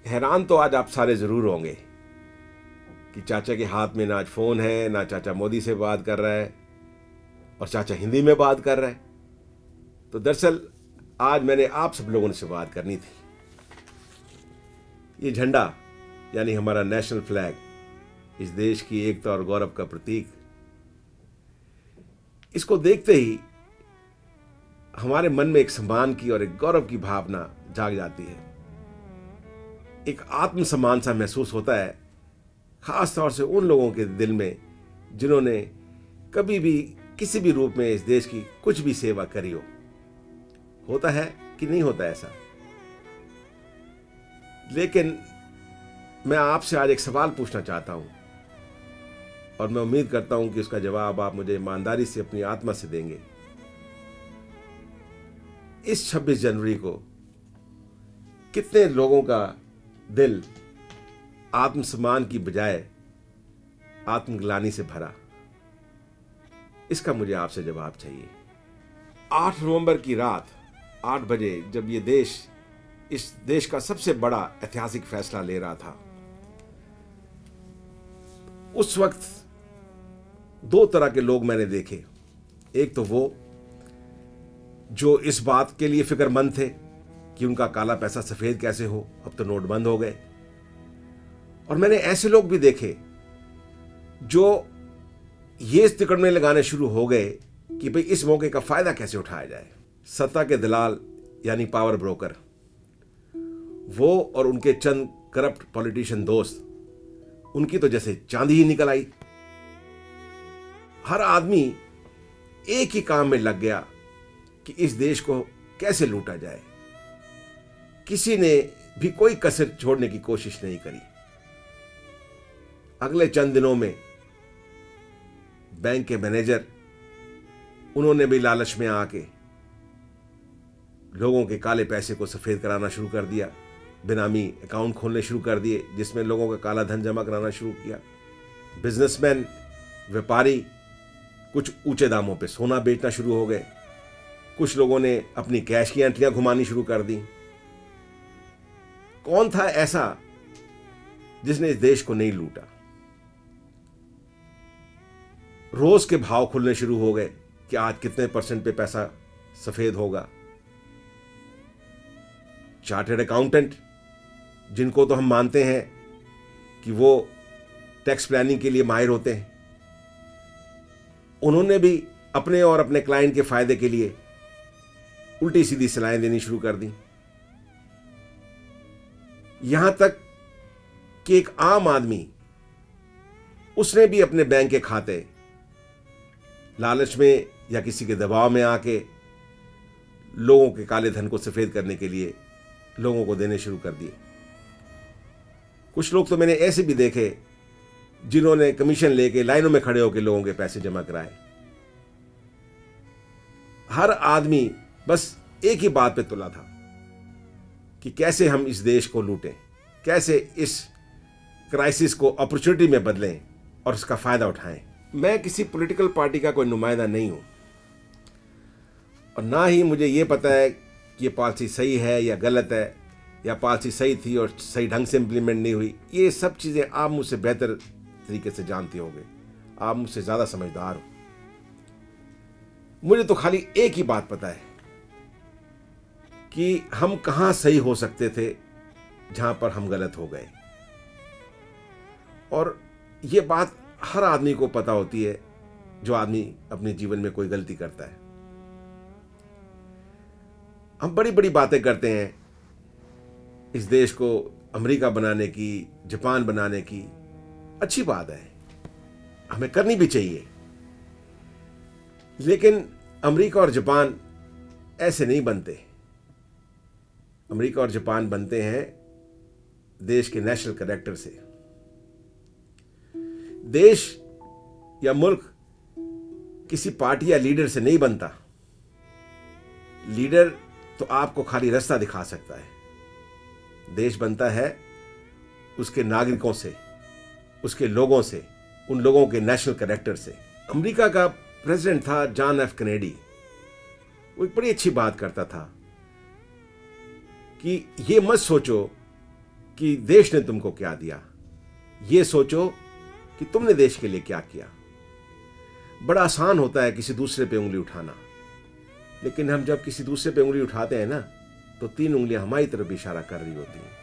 हैरान तो आज आप सारे ज़रूर होंगे कि चाचा के हाथ में ना आज फ़ोन है, ना चाचा मोदी से बात कर रहा है और चाचा हिंदी में बात कर रहा है। तो दरअसल आज मैंने आप सब लोगों से बात करनी थी। ये झंडा यानी हमारा नेशनल फ्लैग, इस देश की एकता और गौरव का प्रतीक, इसको देखते ही हमारे मन में एक सम्मान की और एक गौरव की भावना जाग जाती है। एक आत्मसम्मान सा महसूस होता है, खास तौर से उन लोगों के दिल में जिन्होंने कभी भी किसी भी रूप में इस देश की कुछ भी सेवा करी हो। होता है कि नहीं होता ऐसा? लेकिन मैं आपसे आज एक सवाल पूछना चाहता हूं और मैं उम्मीद करता हूं कि उसका जवाब आप मुझे ईमानदारी से अपनी आत्मा से देंगे। इस 26 जनवरी को कितने लोगों का दिल आत्मसम्मान की बजाय आत्मग्लानि से भरा? इसका मुझे आपसे जवाब चाहिए। 8 नवंबर की रात 8 बजे जब ये देश इस देश का सबसे बड़ा ऐतिहासिक फैसला ले रहा था, उस वक्त 2 तरह के लोग मैंने देखे। एक तो वो जो इस बात के लिए फिक्रमंद थे कि उनका काला पैसा सफेद कैसे हो, अब तो नोट बंद हो गए। और मैंने ऐसे लोग भी देखे जो ये तिकड़मे लगाने शुरू हो गए कि भाई इस मौके का फायदा कैसे उठाया जाए। सत्ता के दलाल यानी पावर ब्रोकर, वो और उनके चंद करप्ट पॉलिटिशियन दोस्त, उनकी तो जैसे चांदी ही निकल आई। हर आदमी एक ही काम में लग गया कि इस देश को कैसे लूटा जाए। किसी ने भी कोई कसर छोड़ने की कोशिश नहीं करी। अगले चंद दिनों में बैंक के मैनेजर, उन्होंने भी लालच में आके लोगों के काले पैसे को सफेद कराना शुरू कर दिया। बेनामी अकाउंट खोलने शुरू कर दिए जिसमें लोगों का काला धन जमा कराना शुरू किया। बिजनेसमैन, व्यापारी कुछ ऊंचे दामों पे सोना बेचना शुरू हो गए। कुछ लोगों ने अपनी कैश की एंट्रियां घुमानी शुरू कर दी। कौन था ऐसा जिसने इस देश को नहीं लूटा? रोज के भाव खुलने शुरू हो गए कि आज कितने % पे पैसा सफेद होगा। चार्टर्ड अकाउंटेंट, जिनको तो हम मानते हैं कि वो टैक्स प्लानिंग के लिए माहिर होते हैं, उन्होंने भी अपने और अपने क्लाइंट के फायदे के लिए उल्टी सीधी सलाहें देनी शुरू कर दी। यहां तक कि एक आम आदमी, उसने भी अपने बैंक के खाते लालच में या किसी के दबाव में आके लोगों के काले धन को सफेद करने के लिए लोगों को देने शुरू कर दिए। कुछ लोग तो मैंने ऐसे भी देखे जिन्होंने कमीशन लेके लाइनों में खड़े होकर लोगों के पैसे जमा कराए। हर आदमी बस एक ही बात पे तुला था कि कैसे हम इस देश को लूटें, कैसे इस क्राइसिस को अपॉर्चुनिटी में बदलें और इसका फायदा उठाएं। मैं किसी पॉलिटिकल पार्टी का कोई नुमाइंदा नहीं हूं और ना ही मुझे यह पता है कि ये पॉलिसी सही है या गलत है, या पॉलिसी सही थी और सही ढंग से इंप्लीमेंट नहीं हुई। ये सब चीज़ें आप मुझसे बेहतर तरीके से जानते होंगे, आप मुझसे ज़्यादा समझदार हो। मुझे तो खाली एक ही बात पता है कि हम कहाँ सही हो सकते थे जहाँ पर हम गलत हो गए। और ये बात हर आदमी को पता होती है जो आदमी अपने जीवन में कोई गलती करता है। हम बड़ी बड़ी बातें करते हैं इस देश को अमेरिका बनाने की, जापान बनाने की। अच्छी बात है, हमें करनी भी चाहिए। लेकिन अमेरिका और जापान ऐसे नहीं बनते। अमेरिका और जापान बनते हैं देश के नेशनल कैरेक्टर से। देश या मुल्क किसी पार्टी या लीडर से नहीं बनता। लीडर तो आपको खाली रास्ता दिखा सकता है। देश बनता है उसके नागरिकों से, उसके लोगों से, उन लोगों के नेशनल कैरेक्टर से। अमेरिका का प्रेसिडेंट था जॉन एफ कैनेडी। वो एक बड़ी अच्छी बात करता था कि ये मत सोचो कि देश ने तुमको क्या दिया, ये सोचो कि तुमने देश के लिए क्या किया। बड़ा आसान होता है किसी दूसरे पे उंगली उठाना, लेकिन हम जब किसी दूसरे पे उंगली उठाते हैं ना, तो 3 उंगलियां हमारी तरफ इशारा कर रही होती हैं।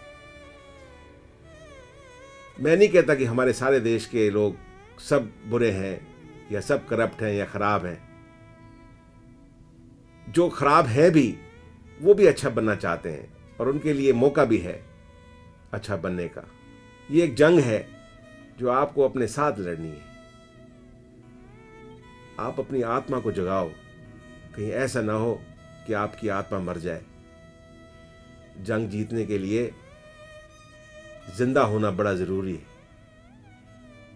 मैं नहीं कहता कि हमारे सारे देश के लोग सब बुरे हैं या सब करप्ट हैं या खराब हैं। जो खराब है भी, वो भी अच्छा बनना चाहते हैं और उनके लिए मौका भी है अच्छा बनने का। ये एक जंग है जो आपको अपने साथ लड़नी है। आप अपनी आत्मा को जगाओ, कहीं ऐसा ना हो कि आपकी आत्मा मर जाए। जंग जीतने के लिए जिंदा होना बड़ा जरूरी है।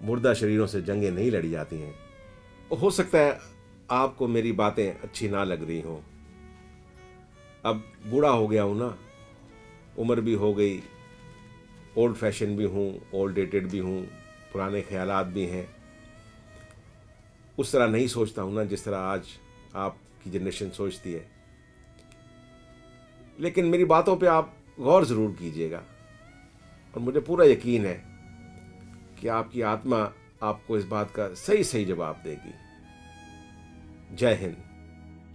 मुर्दा शरीरों से जंगें नहीं लड़ी जाती हैं। हो सकता है आपको मेरी बातें अच्छी ना लग रही हों। अब बूढ़ा हो गया हूं ना, उम्र भी हो गई, ओल्ड फैशन भी हूं, ओल्ड डेटेड भी हूं, पुराने ख्यालात भी हैं। उस तरह नहीं सोचता हूं ना जिस तरह आज आपकी जनरेशन सोचती है। लेकिन मेरी बातों पे आप गौर ज़रूर कीजिएगा और मुझे पूरा यकीन है कि आपकी आत्मा आपको इस बात का सही सही जवाब देगी। जय हिंद।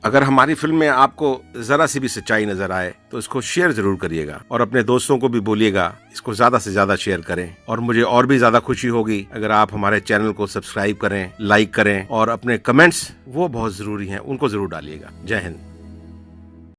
अगर हमारी फिल्म में आपको जरा सी भी सच्चाई नजर आए तो इसको शेयर जरूर करिएगा और अपने दोस्तों को भी बोलिएगा इसको ज्यादा से ज्यादा शेयर करें। और मुझे और भी ज्यादा खुशी होगी अगर आप हमारे चैनल को सब्सक्राइब करें, लाइक करें और अपने कमेंट्स वो बहुत जरूरी हैं, उनको जरूर डालिएगा। जय हिंद।